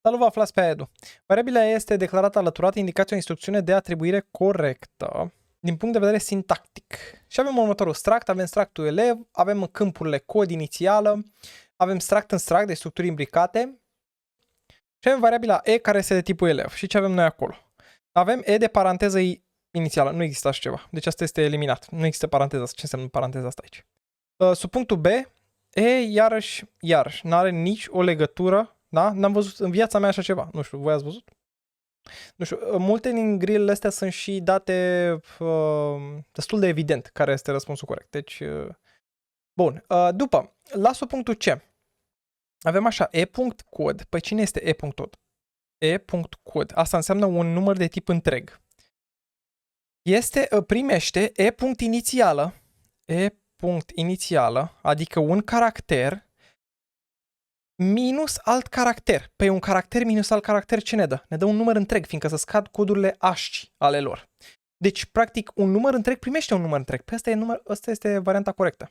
Salut, vă aflați pe AEDU. Variabila E este declarată alăturată, indicația o instrucțiune de atribuire corectă din punct de vedere sintactic. Și avem următorul struct, avem structul elev, avem câmpurile cod inițială, avem struct în struct de structuri imbricate și avem variabila E care este de tipul elev. Și ce avem noi acolo? Avem E de paranteză inițială. Nu există așa ceva. Deci asta este eliminat. Nu există paranteza. Ce înseamnă paranteza asta aici? Sub punctul B, E iarăși, n-are nici o legătură. Da? N-am văzut în viața mea așa ceva. Nu știu, voi ați văzut? Nu știu, multe din grilele astea sunt și date destul de evident care este răspunsul corect. Deci, bun. După, la subpunctul C, avem așa, e.cod. Păi cine este e.cod? e.cod. Asta înseamnă un număr de tip întreg. Primește e.inițială, e.inițială, adică un caracter minus alt caracter. Păi un caracter minus alt caracter ce ne dă? Ne dă un număr întreg, fiindcă să scad codurile ASCII ale lor. Deci, practic, un număr întreg primește un număr întreg. Păi asta este varianta corectă.